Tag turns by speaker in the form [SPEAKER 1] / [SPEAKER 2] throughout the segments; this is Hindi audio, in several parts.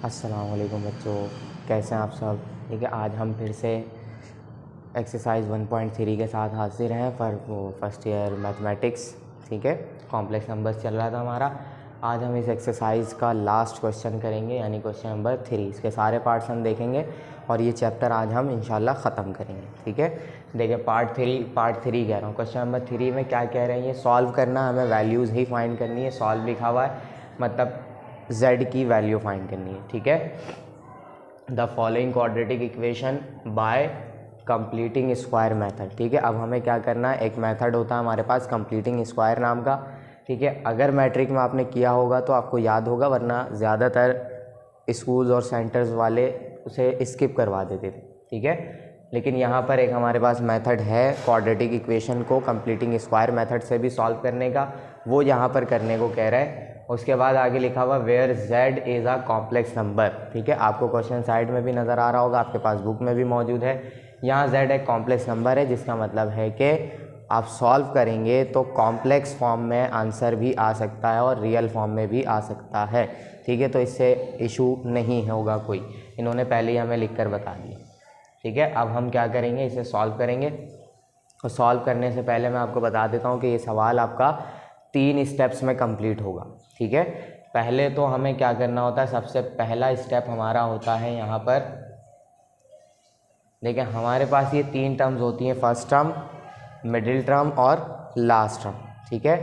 [SPEAKER 1] अस्सलाम वालेकुम बच्चों, कैसे हैं आप सब। ठीक है, आज हम फिर से एक्सरसाइज 1.3 के साथ हाजिर हैं फर्स्ट ईयर मैथमेटिक्स। ठीक है, कॉम्प्लेक्स नंबर्स चल रहा था हमारा। आज हम इस एक्सरसाइज का लास्ट क्वेश्चन करेंगे, यानी क्वेश्चन नंबर 3। इसके सारे पार्ट्स हम देखेंगे और ये चैप्टर आज हम इंशाल्लाह ख़त्म करेंगे। ठीक है, देखिए पार्ट थ्री कह रहा हूँ। क्वेश्चन नंबर 3 में क्या कह रहे हैं, ये सॉल्व करना, हमें वैल्यूज़ ही फाइंड करनी है। सॉल्व लिखा हुआ है, मतलब z की वैल्यू फाइंड करनी है। ठीक है, the following quadratic equation by completing square method. ठीक है, अब हमें क्या करना है, एक मेथड होता है हमारे पास कंप्लीटिंग स्क्वायर नाम का। ठीक है, अगर मैट्रिक में आपने किया होगा तो आपको याद होगा, वरना ज़्यादातर स्कूल्स और सेंटर्स वाले उसे स्किप करवा देते थे। ठीक है, लेकिन यहाँ पर एक हमारे पास मेथड है क्वाड्रेटिक इक्वेशन को कंप्लीटिंग स्क्वायर मेथड से भी सॉल्व करने का, वो यहाँ पर करने को कह रहा है। उसके बाद आगे लिखा हुआ where z is a complex number. ठीक है, आपको क्वेश्चन साइड में भी नज़र आ रहा होगा, आपके पास बुक में भी मौजूद है। यहाँ z एक कॉम्प्लेक्स नंबर है, जिसका मतलब है कि आप सॉल्व करेंगे तो कॉम्प्लेक्स फॉर्म में आंसर भी आ सकता है और रियल फॉर्म में भी आ सकता है। ठीक है, तो इससे इशू नहीं होगा कोई, इन्होंने पहले ही हमें लिख कर बता दिया। ठीक है, अब हम क्या करेंगे, इसे सॉल्व करेंगे। और सॉल्व करने से पहले मैं आपको बता देता हूँ कि ये सवाल आपका 3 स्टेप्स में कंप्लीट होगा। ठीक है, पहले तो हमें क्या करना होता है, सबसे पहला स्टेप हमारा होता है यहाँ पर, देखिए हमारे पास ये 3 टर्म्स होती हैं, फर्स्ट टर्म, मिडिल टर्म और लास्ट टर्म। ठीक है,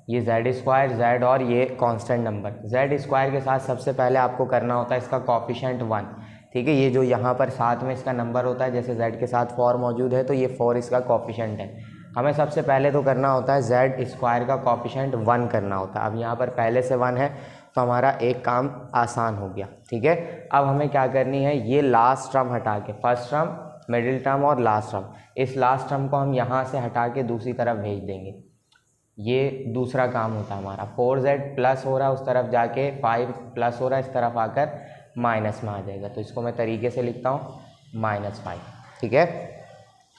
[SPEAKER 1] ये z स्क्वायर, z और ये कांस्टेंट नंबर। z स्क्वायर के साथ सबसे पहले आपको करना होता है इसका कोफिशिएंट 1। ठीक है, ये जो यहाँ पर साथ में इसका नंबर होता है, जैसे z के साथ 4 मौजूद है तो ये 4 इसका कोफिशिएंट है। हमें सबसे पहले तो करना होता है z स्क्वायर का कोफिशिएंट 1 करना होता है। अब यहाँ पर पहले से 1 है तो हमारा एक काम आसान हो गया। ठीक है, अब हमें क्या करनी है, ये लास्ट टर्म हटा के, फर्स्ट टर्म, मिडिल टर्म और लास्ट टर्म, इस लास्ट टर्म को हम यहाँ से हटा के दूसरी तरफ भेज देंगे। ये दूसरा काम होता है हमारा। 4z प्लस हो रहा है उस तरफ जाके, 5 प्लस हो रहा है इस तरफ आकर माइनस में आ जाएगा, तो इसको मैं तरीके से लिखता हूँ -5। ठीक है,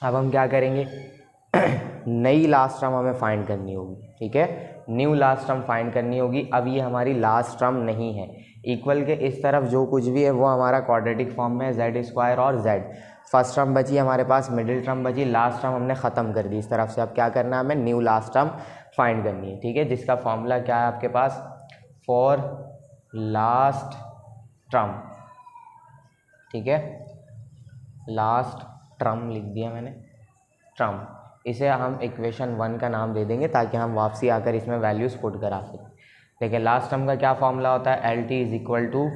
[SPEAKER 1] अब हम क्या करेंगे, नई लास्ट टर्म हमें फाइंड करनी होगी। ठीक है, न्यू लास्ट टर्म फाइंड करनी होगी। अब ये हमारी लास्ट टर्म नहीं है, इक्वल के इस तरफ जो कुछ भी है वो हमारा क्वाड्रेटिक फॉर्म में है, z स्क्वायर और z। फर्स्ट टर्म बची हमारे पास, मिडिल टर्म बची, लास्ट टर्म हमने ख़त्म कर दी इस तरफ से। अब क्या करना है, हमें न्यू लास्ट टर्म फाइंड करनी है। ठीक है, जिसका फॉर्मूला क्या है आपके पास, फॉर लास्ट टर्म। ठीक है, लास्ट टर्म लिख दिया मैंने, टर्म, इसे हम इक्वेशन 1 का नाम दे देंगे ताकि हम वापसी आकर इसमें वैल्यूज़ पुट करा सकें। देखिए लास्ट टर्म का क्या फॉर्मूला होता है, LT इज इक्वल टू,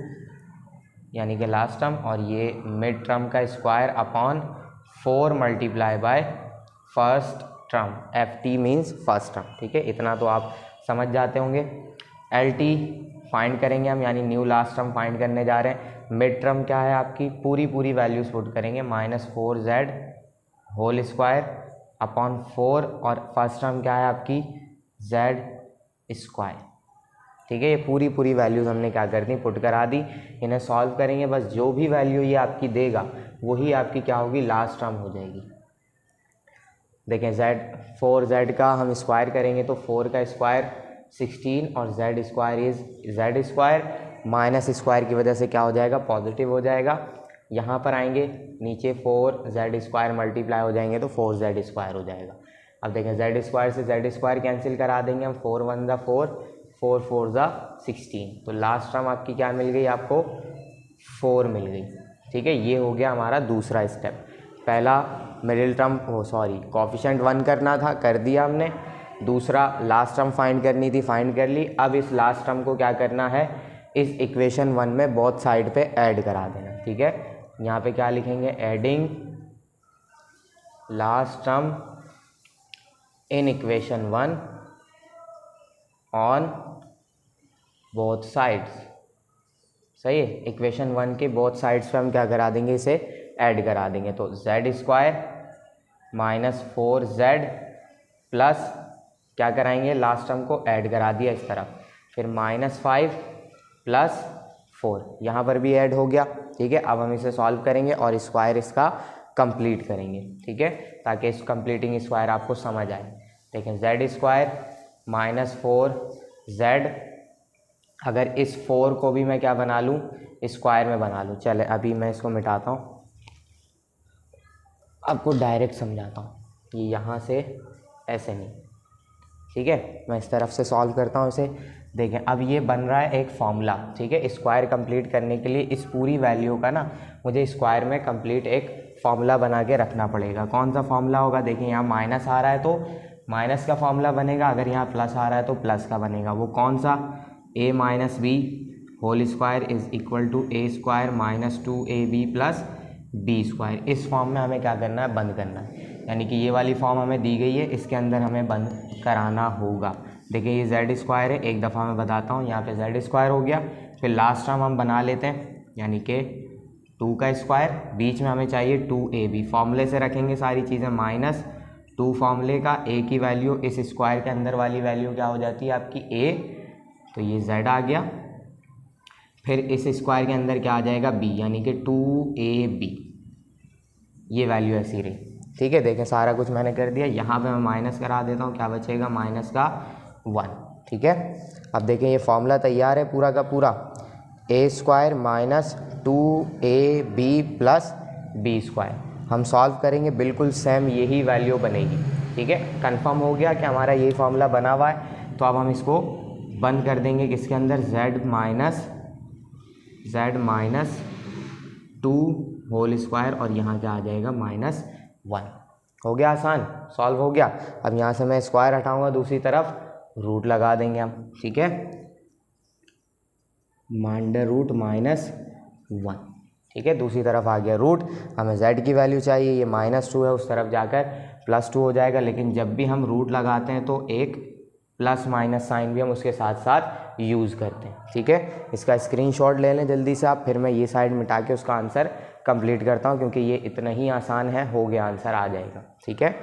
[SPEAKER 1] यानी कि लास्ट टर्म, और ये मिड टर्म का square upon 4 multiply by first term, FT means first term. ठीक है, इतना तो आप समझ जाते होंगे। LT फाइंड करेंगे हम, यानी न्यू लास्ट टर्म फाइंड करने जा रहे हैं। मिड टर्म क्या है आपकी, पूरी वैल्यूज पुट करेंगे, -4z होल स्क्वायर अपॉन 4, और फर्स्ट टर्म क्या है आपकी, z स्क्वायर। ठीक है, ये पूरी वैल्यूज़ हमने क्या कर दी, पुट करा दी। इन्हें सॉल्व करेंगे, बस जो भी वैल्यू ये आपकी देगा वही आपकी क्या होगी, लास्ट टर्म हो जाएगी। देखें z का हम स्क्वायर करेंगे तो 4 का स्क्वायर 16, और z square is z square, minus square की वजह से क्या हो जाएगा, पॉजिटिव हो जाएगा। यहाँ पर आएंगे नीचे 4z स्क्वायर मल्टीप्लाई हो जाएंगे तो 4z स्क्वायर हो जाएगा। अब देखें z स्क्वायर से z स्क्वायर कैंसिल करा देंगे हम, 4 1 ज़ा 4, 4 4 ज़ा 16, तो लास्ट टर्म आपकी क्या मिल गई, आपको 4 मिल गई। ठीक है, ये हो गया हमारा दूसरा स्टेप। पहला मिडिल टर्म, कोफिशिएंट 1 करना था, कर दिया हमने। दूसरा लास्ट टर्म फाइंड करनी थी, फाइंड कर ली। अब इस लास्ट टर्म को क्या करना है, इस इक्वेशन 1 में बोथ साइड पे ऐड करा देना। ठीक है, यहाँ पे क्या लिखेंगे, adding last term in equation 1 on both sides. सही है, इक्वेशन 1 के बोथ साइड्स पे हम क्या करा देंगे, इसे ऐड करा देंगे। तो z स्क्वायर -4z प्लस क्या कराएंगे, लास्ट टर्म को ऐड करा दिया इस तरफ, फिर -5 प्लस 4, यहाँ पर भी ऐड हो गया। ठीक है, अब हम इसे सॉल्व करेंगे और स्क्वायर इसका कंप्लीट करेंगे। ठीक है, ताकि इस कंप्लीटिंग स्क्वायर आपको समझ आए। देखें z स्क्वायर -4z अगर इस 4 को भी मैं क्या बना लूँ, स्क्वायर में बना लूँ। चले अभी मैं इसको मिटाता हूँ, आपको डायरेक्ट समझाता हूँ। ये यहाँ से ऐसे नहीं, ठीक है, मैं इस तरफ से सॉल्व करता हूँ इसे। देखें अब ये बन रहा है एक फॉर्मूला, ठीक है। स्क्वायर कंप्लीट करने के लिए इस पूरी वैल्यू का ना मुझे स्क्वायर में कंप्लीट एक फॉर्मूला बना के रखना पड़ेगा। कौन सा फॉर्मूला होगा, देखिए यहाँ माइनस आ रहा है तो माइनस का फॉर्मूला बनेगा, अगर यहाँ प्लस आ रहा है तो प्लस का बनेगा। वो कौन सा, a minus B whole square is equal to A square minus 2ab plus B square. इस फॉर्म में हमें क्या करना है, बंद करना है। यानी कि ये वाली फॉर्म हमें दी गई है, इसके अंदर हमें बंद कराना होगा। देखिए ये जेड स्क्वायर है, एक दफ़ा मैं बताता हूँ, यहाँ पे जेड स्क्वायर हो गया। फिर लास्ट टर्म हम बना लेते हैं, यानी कि 2 का स्क्वायर, बीच में हमें चाहिए 2ab। फॉर्मूले से रखेंगे सारी चीज़ें, माइनस 2 फॉर्मूले का, a की वैल्यू इस स्क्वायर के अंदर वाली वैल्यू क्या हो जाती है आपकी a, तो ये z आ गया। फिर इस स्क्वायर के अंदर क्या आ जाएगा b, यानी कि 2ab, ये वैल्यू ऐसी रही, ठीक है। देखें सारा कुछ मैंने कर दिया, यहाँ पे मैं माइनस करा देता हूँ, क्या बचेगा, माइनस का 1, ठीक है। अब देखें ये फॉर्मूला तैयार है पूरा का पूरा, a square minus 2ab plus B square. हम सॉल्व करेंगे, बिल्कुल सेम यही वैल्यू बनेगी, ठीक है। कंफर्म हो गया कि हमारा यही फॉर्मूला बना हुआ है। तो अब हम इसको बंद कर देंगे किसके अंदर, z माइनस 2 होल स्क्वायर, और यहाँ क्या आ जाएगा, -1। हो गया आसान, सॉल्व हो गया। अब यहाँ से मैं स्क्वायर हटाऊंगा, दूसरी तरफ रूट लगा देंगे हम, ठीक है, अंडर रूट -1, ठीक है। दूसरी तरफ आ गया रूट, हमें z की वैल्यू चाहिए, ये -2 है, उस तरफ जाकर +2 हो जाएगा। लेकिन जब भी हम रूट लगाते हैं तो एक प्लस माइनस साइन भी हम उसके साथ साथ यूज़ करते हैं, ठीक है। इसका स्क्रीनशॉट ले लें जल्दी से आप, फिर मैं ये साइड मिटा के उसका आंसर कंप्लीट करता हूँ, क्योंकि ये इतना ही आसान है, हो गया, आंसर आ जाएगा, ठीक है।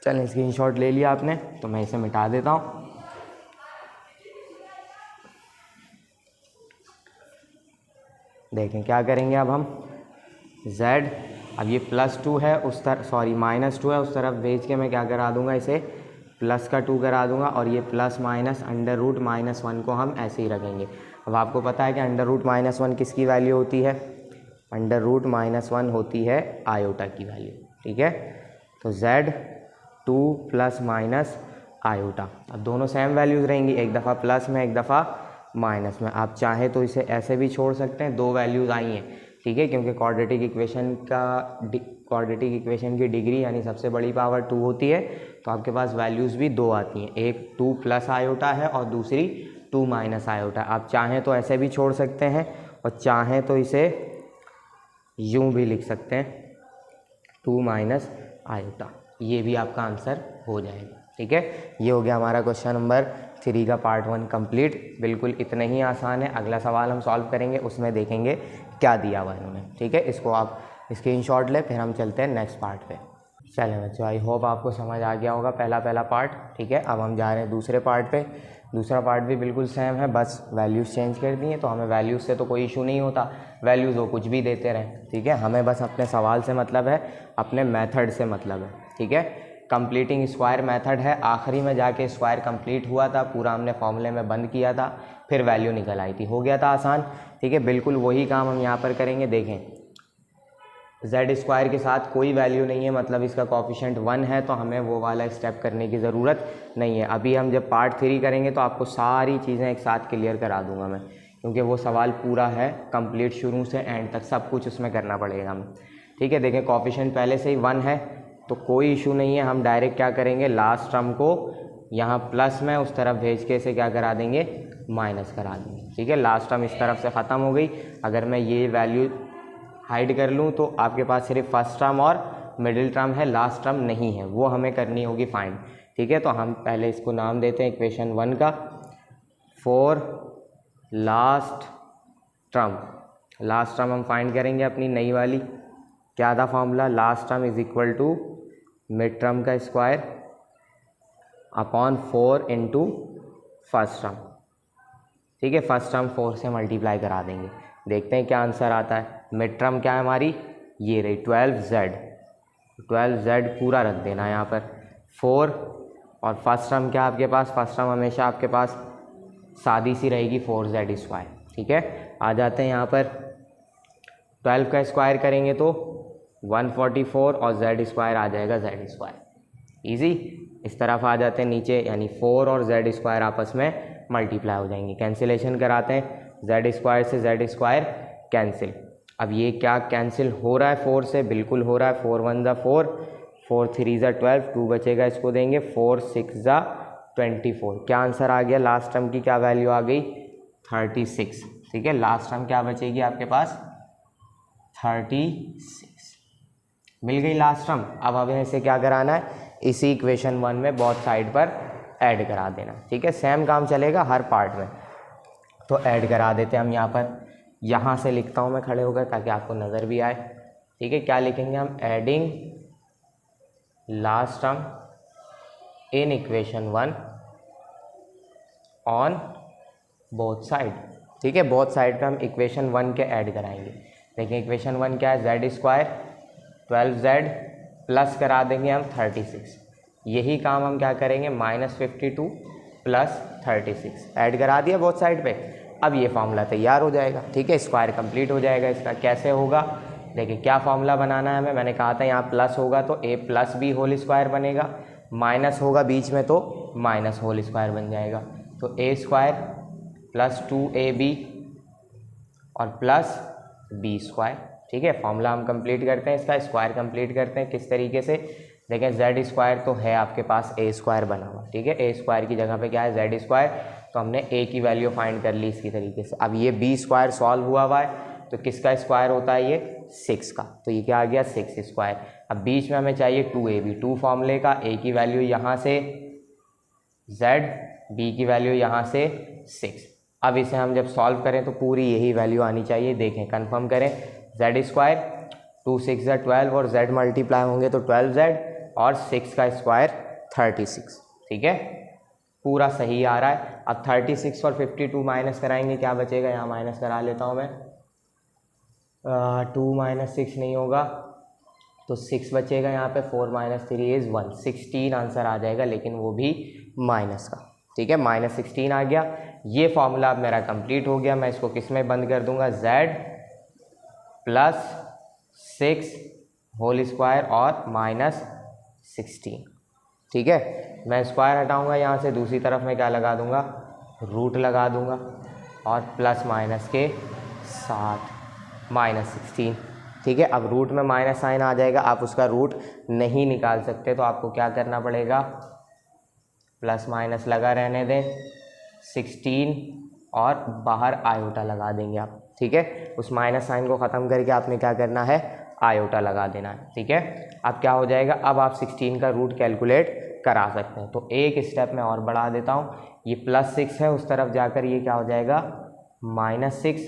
[SPEAKER 1] चलें स्क्रीनशॉट ले लिया आपने, तो मैं इसे मिटा देता हूँ। देखें क्या करेंगे अब हम, z, अब ये +2 है उस तरफ, सॉरी -2 है उस तरफ भेज के मैं क्या करा दूंगा, इसे प्लस का 2 करा दूंगा, और ये प्लस माइनस अंडर रूट -1 को हम ऐसे ही रखेंगे। अब आपको पता है कि अंडर रूट -1 किसकी वैल्यू होती है, अंडर रूट -1 होती है आयोटा की वैल्यू, ठीक है। तो z 2 प्लस माइनस आयोटा, अब दोनों सेम वैल्यूज़ रहेंगी, एक दफ़ा प्लस में एक दफ़ा माइनस में। आप चाहें तो इसे ऐसे भी छोड़ सकते हैं, 2 वैल्यूज़ आई हैं, ठीक है, क्योंकि क्वाड्रेटिक इक्वेशन की डिग्री यानी सबसे बड़ी पावर 2 होती है, तो आपके पास वैल्यूज़ भी 2 आती हैं, एक 2 प्लस आयोटा है और दूसरी 2 माइनस आयोटा। आप चाहें तो ऐसे भी छोड़ सकते हैं, और चाहें तो इसे यूं भी लिख सकते हैं, 2 माइनस आयोटा, ये भी आपका आंसर हो जाएगा, ठीक है। ये हो गया हमारा क्वेश्चन नंबर 3 का पार्ट 1 कंप्लीट। बिल्कुल इतना ही आसान है। अगला सवाल हम सॉल्व करेंगे, उसमें देखेंगे क्या दिया हुआ है इन्होंने, ठीक है। इसको आप स्क्रीनशॉट ले, फिर हम चलते हैं नेक्स्ट पार्ट पे। चलें बच्चों, आई होप आपको समझ आ गया होगा पहला पार्ट, ठीक है। अब हम जा रहे हैं दूसरे पार्ट पे। दूसरा पार्ट भी बिल्कुल सेम है, बस वैल्यूज़ चेंज कर दी हैं, तो हमें वैल्यूज़ से तो कोई इशू नहीं होता, वैल्यूज़ वो कुछ भी देते रहें, ठीक है। हमें बस अपने सवाल से मतलब है, अपने मेथड से मतलब है, ठीक है। कंप्लीटिंग स्क्वायर मेथड है, आखिरी में जाके स्क्वायर कंप्लीट हुआ था, पूरा हमने फॉर्मूले में बंद किया था, फिर वैल्यू निकल आई थी, हो गया था आसान, ठीक है। बिल्कुल वही काम हम यहाँ पर करेंगे। देखें z स्क्वायर के साथ कोई वैल्यू नहीं है, मतलब इसका कोफिशिएंट 1 है, तो हमें वो वाला स्टेप करने की ज़रूरत नहीं है। अभी हम जब पार्ट 3 करेंगे तो आपको सारी चीज़ें एक साथ क्लियर करा दूंगा मैं, क्योंकि वो सवाल पूरा है कंप्लीट, शुरू से एंड तक सब कुछ उसमें करना पड़ेगा हमें, ठीक है। देखें कोफिशिएंट पहले से ही 1 है, तो कोई इशू नहीं है, हम डायरेक्ट क्या करेंगे, लास्ट टर्म को यहाँ प्लस में उस तरफ भेज के इसे क्या करा देंगे, माइनस करा देंगे, ठीक है। लास्ट टर्म इस तरफ से ख़त्म हो गई। अगर मैं ये वैल्यू हाइड कर लूँ तो आपके पास सिर्फ फर्स्ट टर्म और मिडिल टर्म है, लास्ट टर्म नहीं है, वो हमें करनी होगी फाइंड, ठीक है। तो हम पहले इसको नाम देते हैं इक्वेशन 1 का, फॉर लास्ट टर्म हम फाइंड करेंगे अपनी नई वाली, क्या था formula, last term is equal to mid term का square upon 4 into first term, ठीक है। फर्स्ट टर्म 4 से मल्टीप्लाई करा देंगे, देखते हैं क्या आंसर आता है। मिड टर्म क्या है हमारी, ये रही 12z पूरा रख देना यहाँ पर 4, और फर्स्ट टर्म क्या आपके पास, फर्स्ट टर्म हमेशा आपके पास सादी सी रहेगी 4z²। ठीक है, आ जाते हैं यहाँ पर 12 का स्क्वायर करेंगे तो 144 और z² आ जाएगा z²। ईजी। इस तरफ आ जाते हैं नीचे, यानी 4 और z² आपस में मल्टीप्लाई हो जाएंगे। कैंसिलेशन कराते हैं, z² से z² कैंसिल। अब ये क्या कैंसिल हो रहा है 4 से? बिल्कुल हो रहा है। 4 1 ज़ा 4, 4 3 ज़ा 12, 2 बचेगा, इसको देंगे 4 6 ज़ा 24। क्या आंसर आ गया? लास्ट टर्म की क्या वैल्यू आ गई? 36। ठीक है, लास्ट टर्म क्या बचेगी आपके पास? 36 मिल गई लास्ट टर्म। अब हमें इसे क्या कराना है? इसी इक्वेशन 1 में बोथ साइड पर ऐड करा देना। ठीक है, सेम काम चलेगा हर पार्ट में। तो ऐड करा देते हैं हम यहाँ पर। यहाँ से लिखता हूँ मैं खड़े होकर ताकि आपको नज़र भी आए। ठीक है, क्या लिखेंगे हम? Adding last term in equation 1 on both side. ठीक है, बोथ साइड पे हम इक्वेशन 1 के ऐड कराएंगे। देखिए इक्वेशन 1 क्या है? z² 12z प्लस करा देंगे हम 36। यही काम हम क्या करेंगे? -52 प्लस 36 ऐड करा दिया बोथ साइड पे। अब ये फार्मूला तैयार हो जाएगा। ठीक है, स्क्वायर कंप्लीट हो जाएगा इसका। कैसे होगा? देखिए क्या फार्मूला बनाना है हमें। मैंने कहा था यहाँ प्लस होगा तो a + b होल स्क्वायर बनेगा, माइनस होगा बीच में तो माइनस होल स्क्वायर बन जाएगा। तो a² + 2ab और प्लस b²। ठीक है, फॉर्मूला हम कंप्लीट करते हैं, इसका स्क्वायर कंप्लीट करते हैं। किस तरीके से? देखें z² तो है आपके पास a² बना हुआ। ठीक है, a² की जगह पे क्या है? z²। तो हमने a की वैल्यू फाइंड कर ली इसकी तरीके से। अब ये b² सॉल्व हुआ है तो किसका स्क्वायर होता है? ये 6 का। तो ये क्या आ गया? 6²। अब बीच में हमें चाहिए 2ab, 2 फॉर्मूले का। a की वैल्यू यहाँ से z, b की वैल्यू यहाँ से 6। अब इसे हम जब सॉल्व करें तो पूरी यही वैल्यू आनी चाहिए। देखें कंफर्म करें, z², 2 6 ज़ा 12 और z मल्टीप्लाई होंगे तो 12z और 6 का स्क्वायर 36। ठीक है, पूरा सही आ रहा है। अब 36 और 52 माइनस कराएंगे, क्या बचेगा? यहाँ माइनस करा लेता हूँ मैं। 2 - 6 नहीं होगा तो 6 बचेगा यहाँ पे। 4 - 3 = 1, 16 आंसर आ जाएगा, लेकिन वो भी माइनस का। ठीक है, -16 आ गया। ये फॉर्मूला अब मेरा कंप्लीट हो गया। मैं इसको किस में बंद कर दूंगा? z + 6 होल स्क्वायर और -16। ठीक है, मैं स्क्वायर हटाऊंगा यहाँ से, दूसरी तरफ मैं क्या लगा दूंगा? रूट लगा दूंगा और प्लस माइनस के साथ -16। ठीक है, अब रूट में माइनस साइन आ जाएगा, आप उसका रूट नहीं निकाल सकते तो आपको क्या करना पड़ेगा? प्लस माइनस लगा रहने दें, 16 और बाहर आयोटा लगा देंगे आप। ठीक है, उस माइनस साइन को ख़त्म करके आपने क्या करना है? आयोटा लगा देना है। ठीक है, अब क्या हो जाएगा? अब आप 16 का रूट कैलकुलेट करा सकते हैं। तो एक स्टेप में और बढ़ा देता हूँ, ये +6 है, उस तरफ जाकर ये क्या हो जाएगा? -6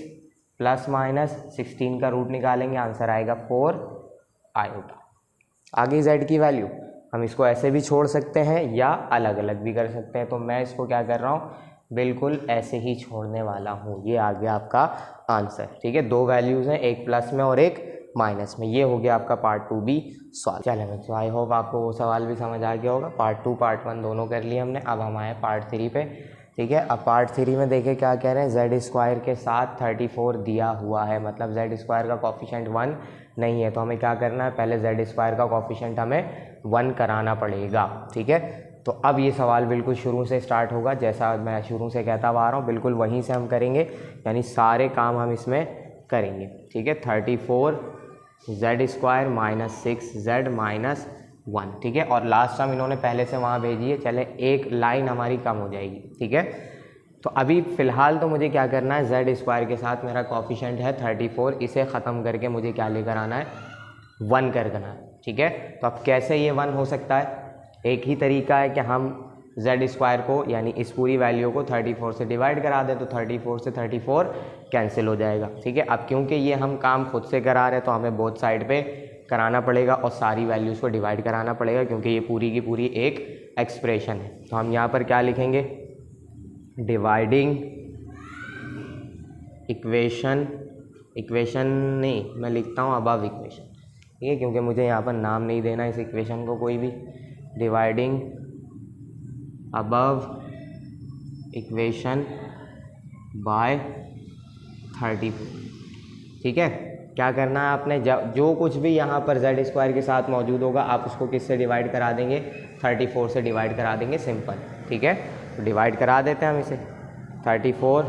[SPEAKER 1] प्लस माइनस 16 का रूट निकालेंगे, आंसर आएगा 4 आयोटा। आगे z की वैल्यू हम इसको ऐसे भी छोड़ सकते हैं या अलग अलग भी कर सकते हैं। तो मैं इसको क्या कर रहा हूँ? बिल्कुल ऐसे ही छोड़ने वाला हूँ। ये आ गया आपका आंसर। ठीक है, 2 वैल्यूज़ हैं, एक प्लस में और एक माइनस में। ये हो गया आपका पार्ट 2 भी सॉल्व। चलें बच्चों, आई होप आपको वो सवाल भी समझ आ गया होगा। पार्ट 2 पार्ट 1 दोनों कर लिए हमने। अब हम आए पार्ट 3 पे। ठीक है, अब पार्ट 3 में देखें क्या कह रहे हैं? z² के साथ 34 दिया हुआ है, मतलब z² का कॉफिशेंट 1 नहीं है। तो हमें क्या करना है? पहले z² का कॉफिशेंट हमें 1 कराना पड़ेगा। ठीक है, तो अब ये सवाल बिल्कुल शुरू से स्टार्ट होगा, जैसा मैं शुरू से कहता हुआ आ रहा हूँ, बिल्कुल वहीं से हम करेंगे, यानी सारे काम हम इसमें करेंगे। ठीक है, 34 z² - 6z - 1। ठीक है, और लास्ट टर्म इन्होंने पहले से वहाँ भेजी है, चले एक लाइन हमारी कम हो जाएगी। ठीक है, तो अभी फ़िलहाल तो मुझे क्या करना है? z² के साथ मेरा कॉफिशेंट है 34, इसे ख़त्म करके मुझे क्या लेकर आना है? 1 कर देना है। ठीक है, तो अब कैसे ये 1 हो सकता है? एक ही तरीका है कि हम z² को, यानी इस पूरी वैल्यू को 34 से डिवाइड करा दें, तो 34 से 34 कैंसिल हो जाएगा। ठीक है, अब क्योंकि ये हम काम खुद से करा रहे हैं तो हमें बोथ साइड पे कराना पड़ेगा और सारी वैल्यूज़ को डिवाइड कराना पड़ेगा, क्योंकि ये पूरी की पूरी एक एक्सप्रेशन है। तो हम यहाँ पर क्या लिखेंगे? डिवाइडिंग इक्वेशन नहीं, मैं लिखता हूँ अबव इक्वेशन। ठीक है, क्योंकि मुझे यहाँ पर नाम नहीं देना इस इक्वेशन को कोई भी। Dividing above equation by 34। ठीक है, क्या करना है आपने, जो कुछ भी यहाँ पर जेड स्क्वायर के साथ मौजूद होगा आप उसको किससे डिवाइड करा देंगे, 34 से डिवाइड करा देंगे, सिंपल। ठीक है, तो डिवाइड करा देते हैं हम इसे, 34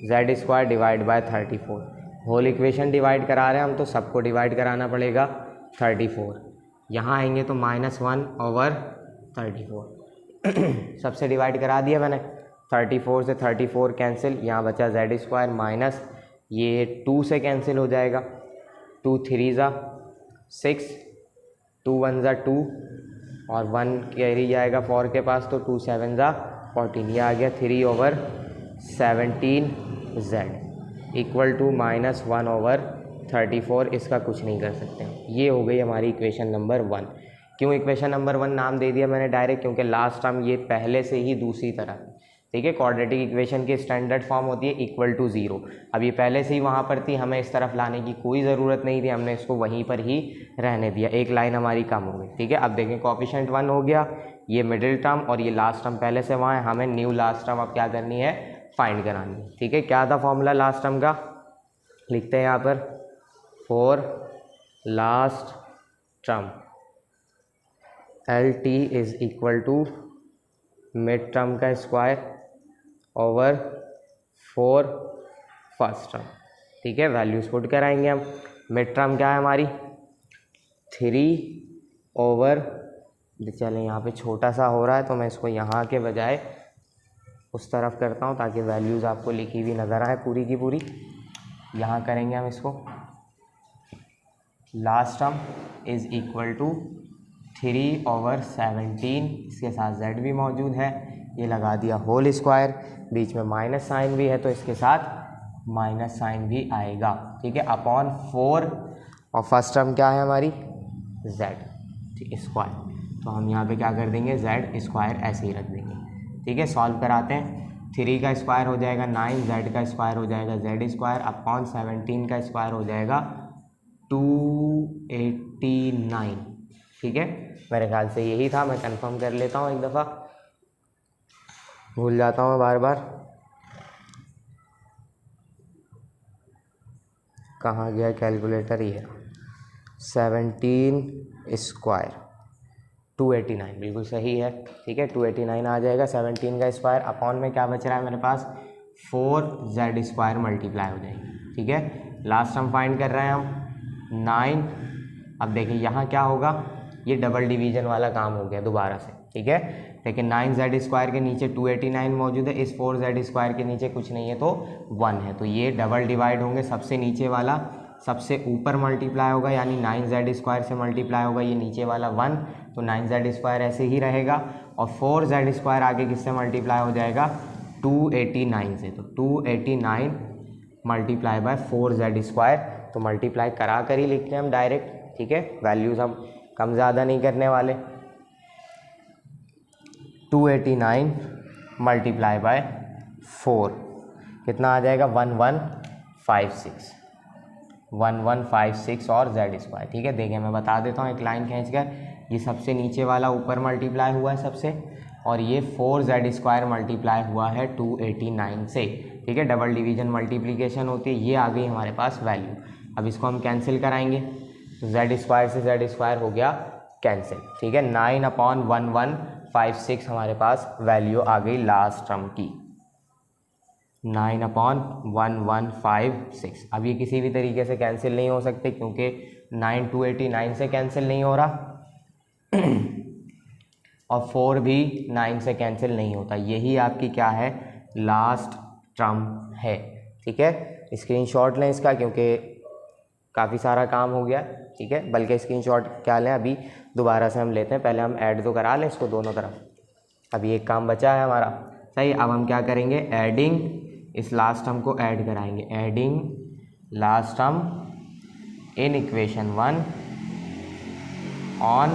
[SPEAKER 1] Z square divide by 34। Whole equation divide करा रहे हैं हम तो सबको डिवाइड कराना पड़ेगा 34। यहाँ आएंगे तो -1 ओवर 34 सबसे डिवाइड करा दिया मैंने, 34 से 34 कैंसिल, यहाँ बचा जेड स्क्वायर माइनस ये 2 से कैंसिल हो जाएगा, 2 3 ज़ा 6, 2 1 ज़ा 2 और 1 कैरी जाएगा 4 के पास तो 2 7 ज़ा 14। ये आ गया 3 over 17 Z equal to -1 over 34। इसका कुछ नहीं कर सकते। ये हो गई हमारी इक्वेशन नंबर 1। क्यों इक्वेशन नंबर 1 नाम दे दिया मैंने डायरेक्ट, क्योंकि लास्ट टर्म ये पहले से ही दूसरी तरह, ठीक है, क्वाड्रेटिक इक्वेशन की स्टैंडर्ड फॉर्म होती है इक्वल टू 0। अब ये पहले से ही वहाँ पर थी, हमें इस तरफ लाने की कोई ज़रूरत नहीं थी, हमने इसको वहीं पर ही रहने दिया, एक लाइन हमारी कम हो गई। ठीक है, अब देखें कोएफिशिएंट 1 हो गया, ये मिडिल टर्म और ये लास्ट टर्म पहले से वहाँ है, हमें न्यू लास्ट टर्म अब क्या करनी है, फाइंड करानी है। ठीक है, क्या था फॉर्मूला लास्ट टर्म का, लिखते हैं यहाँ पर, for last term LT is equal to mid term का स्क्वायर ओवर 4 फर्स्ट टर्म। ठीक है, वैल्यूज पुट कराएंगे हम। मिड टर्म क्या है हमारी 3 ओवर, चलें यहाँ पे छोटा सा हो रहा है तो मैं इसको यहाँ के बजाय उस तरफ करता हूँ ताकि वैल्यूज़ आपको लिखी हुई नज़र आए पूरी की पूरी। यहाँ करेंगे हम इसको, last term is equal to 3 over 17, इसके साथ z भी मौजूद है, ये लगा दिया होल स्क्वायर, बीच में माइनस साइन भी है तो इसके साथ माइनस साइन भी आएगा। ठीक है, अपॉन 4 और फर्स्ट टर्म क्या है हमारी z, ठीक, स्क्वायर, तो हम यहाँ पे क्या कर देंगे z स्क्वायर ऐसे ही रख देंगे। ठीक है, सॉल्व कराते हैं, 3 का स्क्वायर हो जाएगा 9, z का स्क्वायर हो जाएगा z स्क्वायर, अपॉन 17 का स्क्वायर हो जाएगा 289। ठीक है, मेरे ख्याल से यही था, मैं कंफर्म कर लेता हूँ एक दफ़ा, भूल जाता हूँ बार बार। कहाँ गया कैलकुलेटर, ये 17 स्क्वायर 289, बिल्कुल सही है। ठीक है, 289 आ जाएगा, 17 का स्क्वायर, अपॉन में क्या बच रहा है मेरे पास 4z स्क्वायर मल्टीप्लाई हो जाएगी। ठीक है, लास्ट टर्म फाइंड कर रहे हैं हम 9। अब देखिए यहाँ क्या होगा, ये डबल डिवीजन वाला काम हो गया दोबारा से। ठीक है, लेकिन 9z स्क्वायर के नीचे 289 मौजूद है, इस 4z स्क्वायर के नीचे कुछ नहीं है तो 1 है, तो ये डबल डिवाइड होंगे, सबसे नीचे वाला सबसे ऊपर मल्टीप्लाई होगा, यानी 9z स्क्वायर से मल्टीप्लाई होगा ये नीचे वाला 1, तो 9z स्क्वायर ऐसे ही रहेगा, और 4z स्क्वायर आगे किससे मल्टीप्लाई हो जाएगा 289 से, तो 289 मल्टीप्लाई बाय 4z स्क्वायर, तो मल्टीप्लाई करा कर ही लिखते हैं हम डायरेक्ट। ठीक है, वैल्यूज़ हम कम ज़्यादा नहीं करने वाले, 289 मल्टीप्लाई बाय 4 कितना आ जाएगा 1156 और z स्क्वायर। ठीक है, देखिए मैं बता देता हूँ एक लाइन खींचकर, ये सबसे नीचे वाला ऊपर मल्टीप्लाई हुआ है सबसे, और ये 4z स्क्वायर मल्टीप्लाई हुआ है 289 से। ठीक है, डबल डिवीजन मल्टीप्लिकेशन होती है, ये आ गई हमारे पास वैल्यू। अब इसको हम कैंसिल कराएंगे, तो z स्क्वायर से z स्क्वायर हो गया कैंसिल। ठीक है, 9/1156 हमारे पास वैल्यू आ गई लास्ट टर्म की, 9/1156। अब ये किसी भी तरीके से कैंसिल नहीं हो सकते क्योंकि 9 289 से कैंसिल नहीं हो रहा और 4 भी 9 से कैंसिल नहीं होता, यही आपकी क्या है लास्ट टर्म है। ठीक है, स्क्रीनशॉट लें इसका क्योंकि काफ़ी सारा काम हो गया। ठीक है, बल्कि स्क्रीनशॉट क्या लें, अभी दोबारा से हम लेते हैं, पहले हम ऐड तो करा लें इसको दोनों तरफ। अभी एक काम बचा है हमारा, सही। अब हम क्या करेंगे, एडिंग इस लास्ट टर्म को ऐड कराएंगे, adding last term in equation 1 on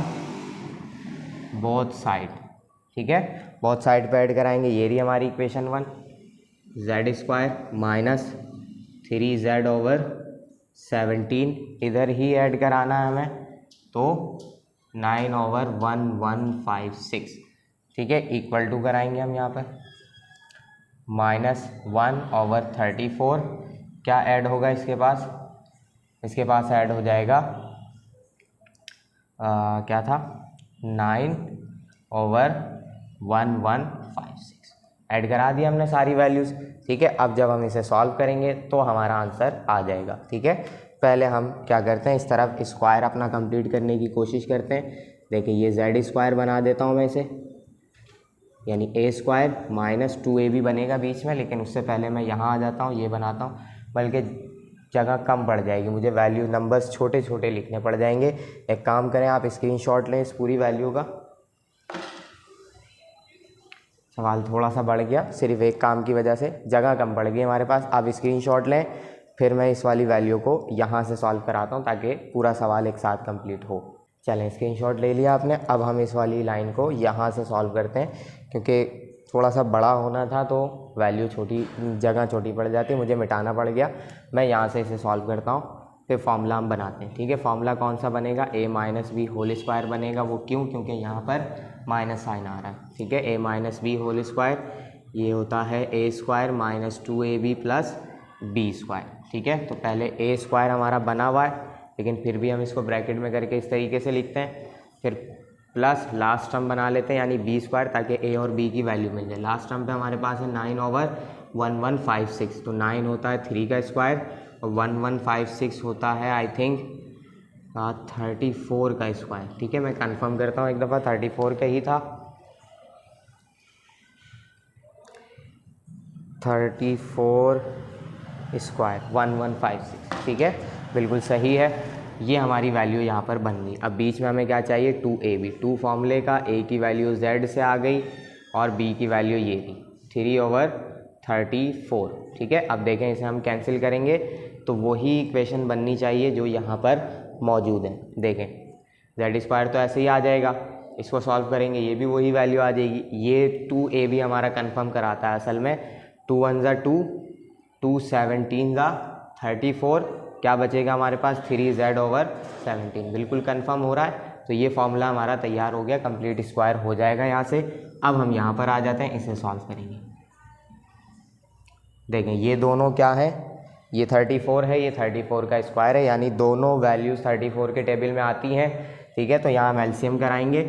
[SPEAKER 1] both side. ठीक है, बोथ साइड पे ऐड कराएंगे, ये रही हमारी equation 1, z square minus 3z over 17 इधर ही ऐड कराना है हमें, तो 9/1156। ठीक है, इक्वल टू कराएंगे हम यहाँ पर, -1/34 क्या ऐड होगा इसके पास? इसके पास ऐड हो जाएगा क्या था 9/1156। ऐड करा दिया हमने सारी वैल्यूज़। ठीक है, अब जब हम इसे सॉल्व करेंगे तो हमारा आंसर आ जाएगा। ठीक है, पहले हम क्या करते हैं, इस तरफ स्क्वायर अपना कंप्लीट करने की कोशिश करते हैं। देखिए ये जेड स्क्वायर बना देता हूँ मैं इसे, यानी a स्क्वायर -2ab बनेगा बीच में, लेकिन उससे पहले मैं यहाँ आ जाता हूँ, ये बनाता हूँ, बल्कि जगह कम पड़ जाएगी मुझे, वैल्यू नंबर्स छोटे छोटे लिखने पड़ जाएंगे। एक काम करें, आप स्क्रीनशॉट लें इस पूरी वैल्यू का। सवाल थोड़ा सा बढ़ गया सिर्फ एक काम की वजह से, जगह कम पड़ गई हमारे पास। आप स्क्रीनशॉट लें, फिर मैं इस वाली वैल्यू को यहाँ से सॉल्व कराता हूँ ताकि पूरा सवाल एक साथ कंप्लीट हो। चलें, स्क्रीनशॉट ले लिया आपने। अब हम इस वाली लाइन को यहाँ से सॉल्व करते हैं, क्योंकि थोड़ा सा बड़ा होना था तो वैल्यू छोटी, जगह छोटी पड़ जाती, मुझे मिटाना पड़ गया। मैं यहाँ से इसे सॉल्व करता हूँ, फिर फॉर्मूला हम बनाते हैं। ठीक है, फॉर्मूला कौन सा बनेगा? a - b होल स्क्वायर बनेगा। वो क्यों? क्योंकि यहाँ पर माइनस साइन आ रहा है। ठीक है, a - b होल स्क्वायर, ये होता है a square -2ab plus b square. ठीक है, तो पहले a स्क्वायर हमारा बना हुआ है, लेकिन फिर भी हम इसको ब्रैकेट में करके इस तरीके से लिखते हैं, फिर प्लस लास्ट टर्म बना लेते हैं यानी b स्क्वायर, ताकि a और b की वैल्यू मिल जाए। लास्ट टर्म पे हमारे पास है 9/1156, तो 9 होता है 3 का स्क्वायर और 1156 होता है आई थिंक 34 का स्क्वायर। ठीक है, मैं कंफर्म करता हूँ एक दफ़ा, 34 का ही था, 34 स्क्वायर 1156। ठीक है, बिल्कुल सही है, ये हमारी वैल्यू यहाँ पर बन गई। अब बीच में हमें क्या चाहिए? 2ab, 2 फॉर्मूले का, a की वैल्यू z से आ गई और b की वैल्यू ये थी 3/34। ठीक है, अब देखें इसे हम कैंसिल करेंगे तो वही इक्वेशन बननी चाहिए जो यहाँ पर मौजूद है। देखें z स्क्वायर तो ऐसे ही आ जाएगा, इसको सॉल्व करेंगे ये भी वही वैल्यू आ जाएगी। ये 2ab हमारा कंफर्म कराता है असल में, 2 1 ज़ा 2, 2 17 ज़ा 34, क्या बचेगा हमारे पास? 3z/17। बिल्कुल कंफर्म हो रहा है, तो ये फॉर्मूला हमारा तैयार हो गया, कंप्लीट स्क्वायर हो जाएगा यहाँ से। अब हम यहाँ पर आ जाते हैं, इसे सॉल्व करेंगे। देखें ये दोनों क्या है, ये 34 है, ये 34 का स्क्वायर है, यानी दोनों वैल्यूज़ 34 के टेबल में आती हैं। ठीक है, तो यहाँ हम एलसीएम कराएंगे,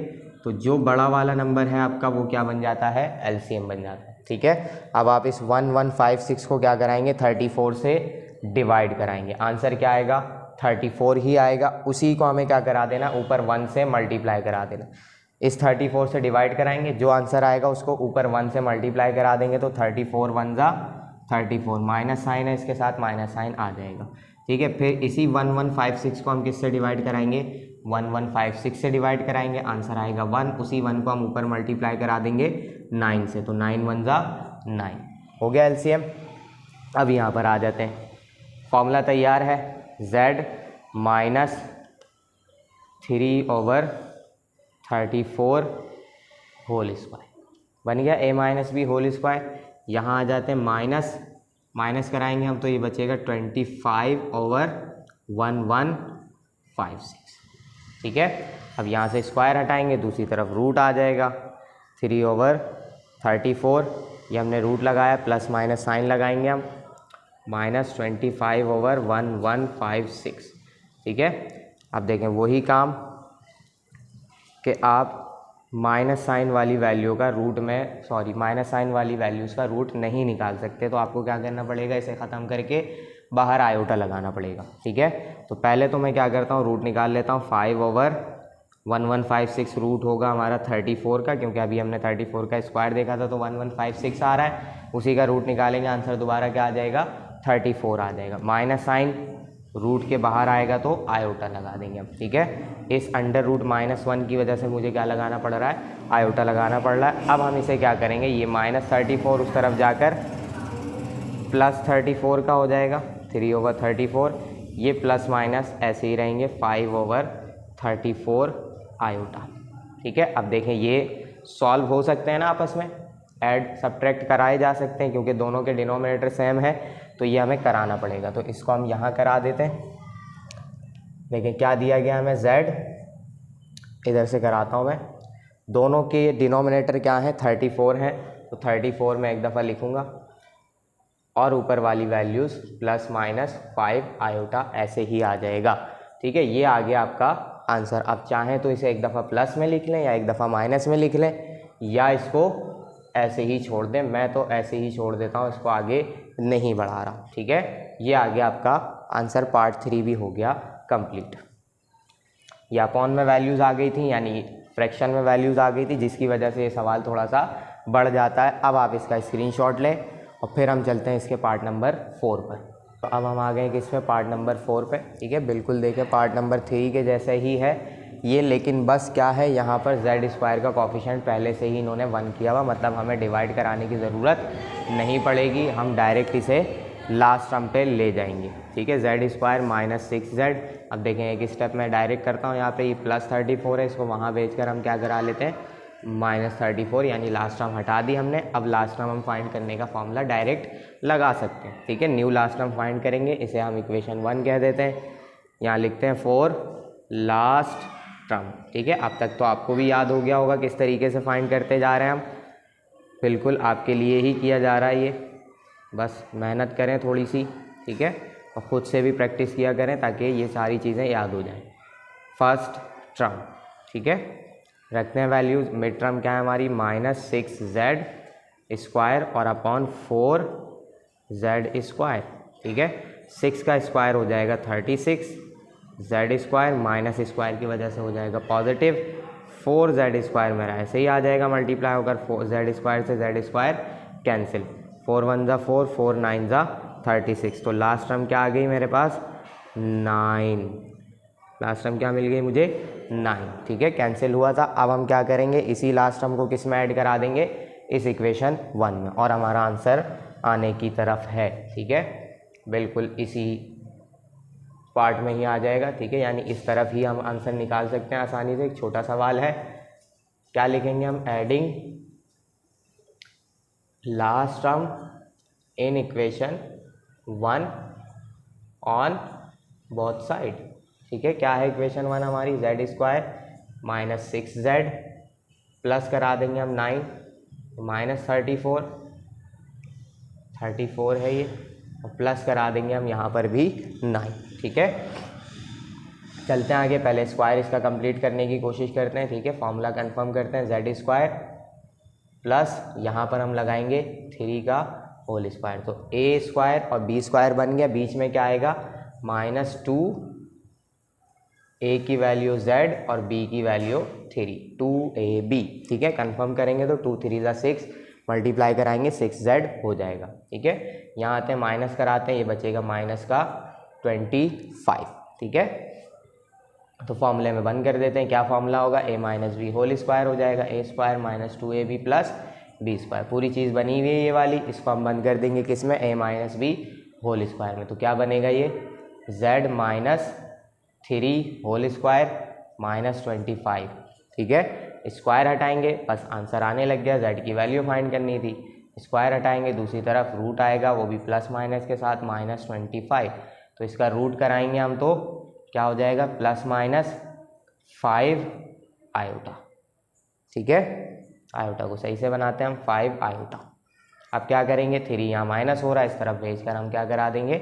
[SPEAKER 1] तो जो बड़ा वाला नंबर है आपका वो क्या बन जाता है? एलसीएम बन जाता है। ठीक है, अब आप इस 1156 को क्या कराएंगे? 34 से डिवाइड कराएंगे। आंसर क्या आएगा? 34 ही आएगा। उसी को हमें क्या करा देना? ऊपर 1 से मल्टीप्लाई करा देना। इस 34 से डिवाइड कराएंगे, जो आंसर आएगा उसको ऊपर 1 से मल्टीप्लाई करा देंगे, तो 34 1 ज़ा 34, माइनस साइन है इसके साथ, माइनस साइन आ जाएगा। ठीक है, फिर इसी 1156 को हम किससे डिवाइड कराएंगे? 1156 से डिवाइड कराएंगे, आंसर आएगा 1। उसी 1 को हम ऊपर मल्टीप्लाई करा देंगे 9 से, तो 9 1 ज़ा 9 हो गया एलसीएम। अब यहाँ पर आ जाते हैं, फॉर्मूला तैयार है, z - 3/34 होल स्क्वायर बन गया, a - b होल स्क्वायर। यहाँ आ जाते हैं, माइनस कराएंगे हम, तो ये बचेगा 25/1156। ठीक है, अब यहाँ से स्क्वायर हटाएंगे, दूसरी तरफ रूट आ जाएगा, 3/34, ये हमने रूट लगाया, प्लस माइनस साइन लगाएंगे हम, -25/1156। ठीक है, अब देखें वही काम कि आप माइनस साइन वाली वैल्यू का रूट में, माइनस साइन वाली वैल्यूज़ का रूट नहीं निकाल सकते, तो आपको क्या करना पड़ेगा? इसे ख़त्म करके बाहर आयोटा लगाना पड़ेगा। ठीक है, तो पहले तो मैं क्या करता हूँ, रूट निकाल लेता हूँ। 5/1156 रूट होगा हमारा 34 का, क्योंकि अभी हमने 34 का स्क्वायर देखा था तो 1156 आ रहा है, उसी का रूट निकालेंगे, आंसर दोबारा क्या आ जाएगा? 34 आ जाएगा। माइनस साइन रूट के बाहर आएगा तो आयोटा लगा देंगे हम। ठीक है, इस अंडर रूट -1 की वजह से मुझे क्या लगाना पड़ रहा है? आयोटा लगाना पड़ रहा है। अब हम इसे क्या करेंगे, ये -34 उस तरफ जाकर +34 का हो जाएगा, 3/34, ये प्लस माइनस ऐसे ही रहेंगे, 5/34 आयोटा। ठीक है, अब देखें ये सॉल्व हो सकते हैं ना आपस में, ऐड सब्ट्रैक्ट कराए जा सकते हैं, क्योंकि दोनों के डिनोमिनेटर सेम है, तो ये हमें कराना पड़ेगा, तो इसको हम यहाँ करा देते हैं। देखिए क्या दिया गया हमें, z, इधर से कराता हूँ मैं, दोनों के डिनोमिनेटर क्या है? 34 है, तो 34 में एक दफ़ा लिखूँगा, और ऊपर वाली वैल्यूज़ प्लस माइनस 5 आयोटा ऐसे ही आ जाएगा। ठीक है, ये आ गया आपका आंसर। आप चाहें तो इसे एक दफ़ा प्लस में लिख लें या एक दफ़ा माइनस में लिख लें या इसको ऐसे ही छोड़ दें। मैं तो ऐसे ही छोड़ देता हूँ, इसको आगे नहीं बढ़ा रहा। ठीक है, ये आ गया आपका आंसर। पार्ट 3 भी हो गया कंप्लीट। या अपॉन में वैल्यूज़ आ गई थी, यानी फ्रैक्शन में वैल्यूज़ आ गई थी, जिसकी वजह से ये सवाल थोड़ा सा बढ़ जाता है। अब आप इसका स्क्रीनशॉट लें और फिर हम चलते हैं इसके पार्ट नंबर 4 पर। तो अब हम आ गए किस पे, पार्ट नंबर 4 पे। ठीक है, बिल्कुल देखें पार्ट नंबर 3 के जैसे ही है ये, लेकिन बस क्या है यहाँ पर जेड स्क्वायर का कॉफिशेंट पहले से ही इन्होंने 1 किया हुआ, मतलब हमें डिवाइड कराने की ज़रूरत नहीं पड़ेगी, हम डायरेक्ट इसे लास्ट टर्म पे ले जाएंगे। ठीक है, जेड स्क्वायर माइनस 6z। अब देखें एक स्टेप मैं डायरेक्ट करता हूँ, यहाँ पे ये प्लस 34 है, इसको वहाँ भेजकर हम क्या करा लेते हैं माइनस 34, यानी लास्ट टर्म हटा दी हमने। अब लास्ट टर्म हम फाइंड करने का फॉर्मूला डायरेक्ट लगा सकते हैं। ठीक है, न्यू लास्ट टर्म फाइंड करेंगे, इसे हम इक्वेशन 1 कह देते हैं। यहाँ लिखते हैं फॉर लास्ट टर्म। ठीक है, अब तक तो आपको भी याद हो गया होगा किस तरीके से फाइंड करते जा रहे हैं हम, बिल्कुल आपके लिए ही किया जा रहा है ये, बस मेहनत करें थोड़ी सी। ठीक है, और ख़ुद से भी प्रैक्टिस किया करें ताकि ये सारी चीज़ें याद हो जाएं। फर्स्ट टर्म, ठीक है, रखते हैं वैल्यूज़। मिड टर्म क्या है हमारी, माइनस 6z स्क्वायर और अपॉन 4z स्क्वायर। ठीक है, 6 का स्क्वायर हो जाएगा 36, z स्क्वायर माइनस स्क्वायर की वजह से हो जाएगा पॉजिटिव, 4z स्क्वायर मेरा ऐसे ही आ जाएगा मल्टीप्लाई होकर, 4z स्क्वायर से z स्क्वायर कैंसिल, 4 1 ज़ा 4, 4 9 ज़ा 36। तो लास्ट टर्म क्या आ गई मेरे पास 9, लास्ट टर्म क्या मिल गई मुझे 9। ठीक है, कैंसिल हुआ था। अब हम क्या करेंगे, इसी लास्ट टर्म को किस में ऐड करा देंगे, इस इक्वेशन 1 में, और हमारा आंसर आने की तरफ है। ठीक है, बिल्कुल इसी पार्ट में ही आ जाएगा। ठीक है, यानी इस तरफ ही हम आंसर निकाल सकते हैं आसानी से। एक छोटा सवाल है, क्या लिखेंगे हम, adding last term in equation 1 on both side. ठीक है, क्या है इक्वेशन 1 हमारी, Z square minus 6z plus करा देंगे हम 9 माइनस 34 है ये, और प्लस करा देंगे हम यहाँ पर भी 9। ठीक है, चलते हैं आगे, पहले स्क्वायर इसका कंप्लीट करने की कोशिश करते हैं। ठीक है, फॉर्मूला कंफर्म करते हैं, जेड स्क्वायर प्लस यहाँ पर हम लगाएंगे 3 का होल स्क्वायर, तो ए स्क्वायर और बी स्क्वायर बन गया। बीच में क्या आएगा, माइनस 2, ए की वैल्यू z और b की वैल्यू 3, 2ab। ठीक है, कंफर्म करेंगे तो 2 3 ज़ा 6, मल्टीप्लाई कराएंगे 6z हो जाएगा। ठीक है, यहाँ आते हैं माइनस कराते हैं, ये बचेगा माइनस का 25। ठीक है, तो फॉर्मूले में बंद कर देते हैं। क्या फॉर्मूला होगा, a minus B whole square हो जाएगा, a square minus 2ab plus b square. पूरी चीज़ बनी हुई है ये वाली, इसको हम बंद कर देंगे किस में, a minus B whole square में। तो क्या बनेगा ये, z minus 3 whole square minus 25। ठीक है, स्क्वायर हटाएंगे, बस आंसर आने लग गया। z की वैल्यू फाइंड करनी थी, स्क्वायर हटाएंगे, दूसरी तरफ रूट आएगा, वो भी प्लस माइनस के साथ माइनस 25। तो इसका रूट कराएंगे हम तो क्या हो जाएगा, प्लस माइनस 5 आयोटा। ठीक है, आयोटा को सही से बनाते हैं हम, 5 आयोटा। अब क्या करेंगे, 3 यहाँ माइनस हो रहा है, इस तरफ भेजकर हम क्या करा देंगे,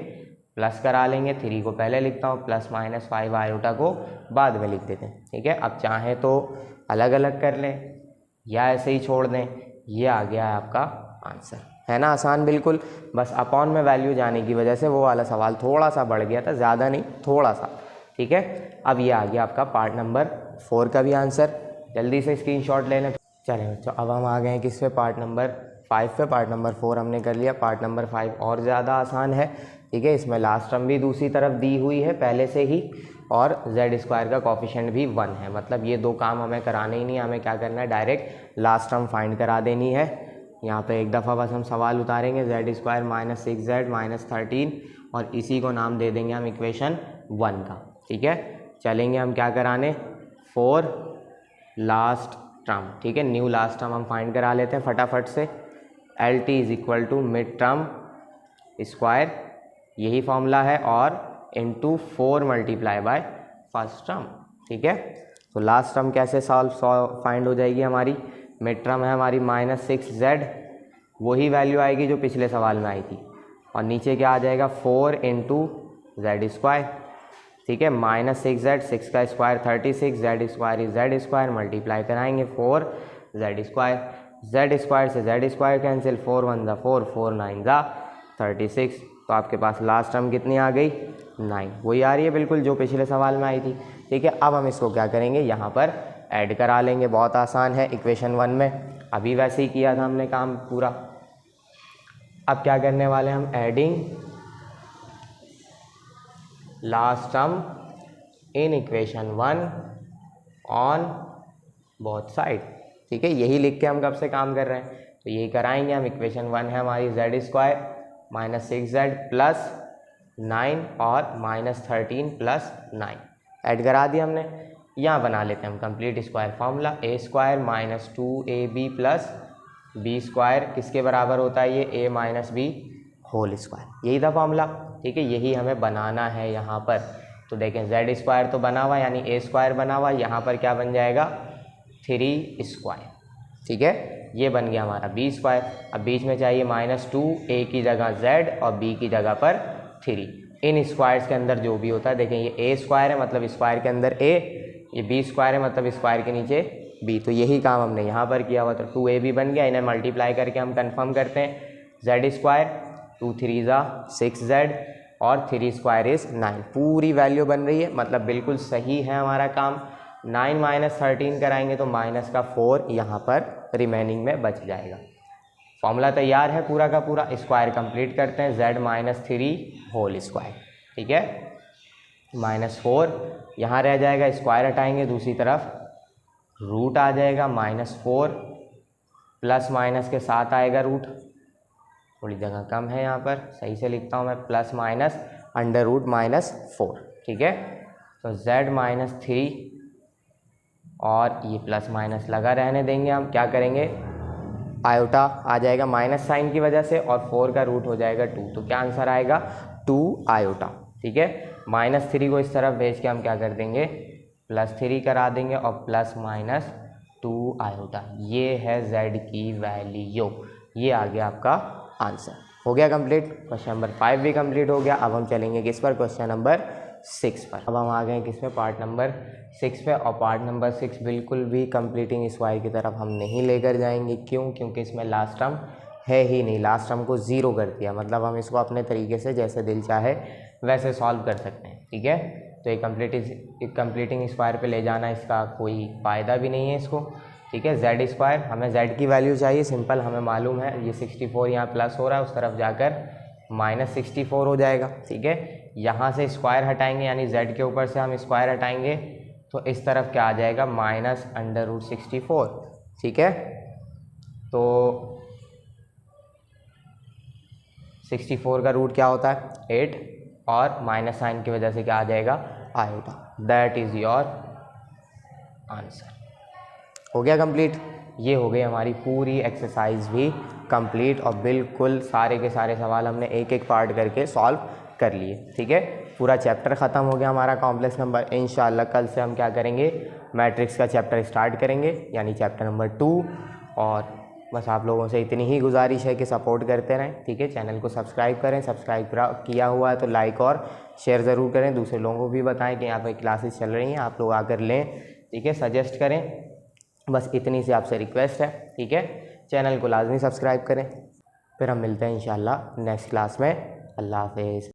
[SPEAKER 1] प्लस करा लेंगे। 3 को पहले लिखता हूँ, प्लस माइनस 5 आयोटा को बाद में लिख देते हैं। ठीक है, अब चाहें तो अलग अलग कर लें या ऐसे ही छोड़ दें। ये आ गया है आपका आंसर, है ना, आसान बिल्कुल। बस अपॉन में वैल्यू जाने की वजह से वो वाला सवाल थोड़ा सा बढ़ गया था, ज़्यादा नहीं, थोड़ा सा। ठीक है, अब ये आ गया आपका पार्ट नंबर 4 का भी आंसर। जल्दी से स्क्रीनशॉट ले लें। चलें बच्चों, अब हम आ गए हैं किस पे, पार्ट नंबर 5 पे। पार्ट नंबर 4 हमने कर लिया, पार्ट नंबर 5 और ज़्यादा आसान है। ठीक है, इसमें लास्ट टर्म भी दूसरी तरफ दी हुई है पहले से ही, और जेड स्क्वायर का कॉफिशेंट भी 1 है। मतलब ये दो काम हमें कराने ही नहीं, हमें क्या करना है, डायरेक्ट लास्ट टर्म फाइंड करा देनी है। यहाँ पे एक दफ़ा बस हम सवाल उतारेंगे, Z square minus 6z minus 13, और इसी को नाम दे देंगे हम इक्वेशन 1 का। ठीक है, चलेंगे हम क्या कराने, 4 लास्ट टर्म। ठीक है, न्यू लास्ट टर्म हम फाइंड करा लेते हैं फटाफट से। L T is equal to mid term square, यही फॉर्मूला है, और into 4 multiply by first term. ठीक है, तो लास्ट टर्म कैसे फाइंड हो जाएगी हमारी, मिड टर्म है हमारी माइनस 6z, वही वैल्यू आएगी जो पिछले सवाल में आई थी, और नीचे क्या आ जाएगा 4 इंटू जेड स्क्वायर, ठीक है, माइनस 6z, 6 का square 36, Z square is Z square, multiply कराएंगे 4 जेड स्क्वायर, जेड स्क्वायर से जेड स्क्वायर कैंसिल, 4 1 ज़ा 4, 4 9 ज़ा 36, तो आपके पास लास्ट टर्म कितनी आ गई 9, वही आ रही है बिल्कुल जो पिछले सवाल में आई थी, ठीक है। अब हम इसको क्या करेंगे यहाँ पर ऐड करा लेंगे, बहुत आसान है इक्वेशन 1 में, अभी वैसे ही किया था हमने काम पूरा। अब क्या करने वाले हैं हम, adding last term in equation 1 on both side, ठीक है, यही लिख के हम कब से काम कर रहे हैं, तो यही कराएंगे हम। इक्वेशन 1 है हमारी Z square minus 6z plus 9 और माइनस 13 प्लस 9 ऐड करा दिया हमने। यहाँ बना लेते हैं हम complete square formula, A square minus 2ab plus B square किसके बराबर होता है, ये a minus B whole square, यही था फार्मूला, ठीक है, यही हमें बनाना है यहाँ पर। तो देखें जेड स्क्वायर तो बना हुआ यानी ए स्क्वायर बना हुआ, यहाँ पर क्या बन जाएगा 3 स्क्वायर, ठीक है, ये बन गया हमारा बी स्क्वायर। अब बीच में चाहिए -2, ए की जगह जेड और बी की जगह पर 3। इन स्क्वायर्स के अंदर जो भी होता है, देखें ये ए स्क्वायर है मतलब स्क्वायर के अंदर ए, ये बी स्क्वायर है मतलब स्क्वायर के नीचे बी, तो यही काम हमने यहाँ पर किया हुआ। तो 2ab बन गया, इन्हें मल्टीप्लाई करके हम कंफर्म करते हैं, जेड स्क्वायर 2 3 ज़ा 6z और 3 स्क्वायर इज़ 9, पूरी वैल्यू बन रही है, मतलब बिल्कुल सही है हमारा काम। 9 माइनस 13 कराएंगे तो माइनस का 4 यहाँ पर रिमेनिंग में बच जाएगा। फॉर्मूला तैयार है पूरा का पूरा, स्क्वायर कंप्लीट करते हैं, z माइनस 3 होल स्क्वायर, ठीक है, -4 यहाँ रह जाएगा, स्क्वायर हटाएंगे दूसरी तरफ रूट आ जाएगा, -4 प्लस माइनस के साथ आएगा रूट, थोड़ी जगह कम है यहाँ पर, सही से लिखता हूँ मैं, प्लस माइनस अंडर रूट -4, ठीक है। तो z माइनस 3 और ये प्लस माइनस लगा रहने देंगे, हम क्या करेंगे आयोटा आ जाएगा माइनस साइन की वजह से और 4 का रूट हो जाएगा 2, तो क्या आंसर आएगा 2 आयोटा, ठीक है। -3 को इस तरफ भेज के हम क्या कर देंगे +3 करा देंगे और प्लस माइनस 2 आयोटा, ये है z की वैल्यू, ये आ गया आपका आंसर। हो गया कंप्लीट, क्वेश्चन नंबर 5 भी कंप्लीट हो गया। अब हम चलेंगे किस पर, क्वेश्चन नंबर 6 पर। अब हम आ गए किस पे, पार्ट नंबर 6 पे, और पार्ट नंबर 6 बिल्कुल भी कंप्लीटिंग स्क्वायर की तरफ हम नहीं लेकर जाएंगे, क्यों, क्योंकि इसमें लास्ट टर्म है ही नहीं, लास्ट टर्म को 0 कर दिया, मतलब हम इसको अपने तरीके से जैसे दिल चाहे वैसे सॉल्व कर सकते हैं, ठीक है। तो एक कंप्लीटिंग स्क्वायर पे ले जाना इसका कोई फ़ायदा भी नहीं है इसको, ठीक है। जेड स्क्वायर, हमें जेड की वैल्यू चाहिए, सिंपल हमें मालूम है ये 64 यहाँ प्लस हो रहा है, उस तरफ जाकर -64 हो जाएगा, ठीक है। यहाँ से स्क्वायर हटाएंगे यानी जेड के ऊपर से हम स्क्वायर हटाएंगे तो इस तरफ क्या आ जाएगा -√64, ठीक है। तो 64 का रूट क्या होता है 8 और माइनस साइन की वजह से क्या आ जाएगा iota, that is your answer. हो गया कंप्लीट, ये हो गई हमारी पूरी एक्सरसाइज भी कंप्लीट, और बिल्कुल सारे के सारे सवाल हमने एक एक पार्ट करके सॉल्व कर लिए, ठीक है। पूरा चैप्टर ख़त्म हो गया हमारा कॉम्प्लेक्स नंबर। इंशाल्लाह कल से हम क्या करेंगे मैट्रिक्स का चैप्टर स्टार्ट करेंगे, यानी चैप्टर नंबर 2। और बस आप लोगों से इतनी ही गुजारिश है कि सपोर्ट करते रहें, ठीक है। चैनल को सब्सक्राइब करें, सब्सक्राइब किया हुआ है तो लाइक और शेयर ज़रूर करें, दूसरे लोगों को भी बताएं कि यहाँ पर क्लासेस चल रही हैं, आप लोग आकर लें, ठीक है, सजेस्ट करें, बस इतनी सी आपसे रिक्वेस्ट है, ठीक है। चैनल को लाजमी सब्सक्राइब करें, फिर हम मिलते हैं इंशाल्लाह नेक्स्ट क्लास में। अल्लाह हाफिज़।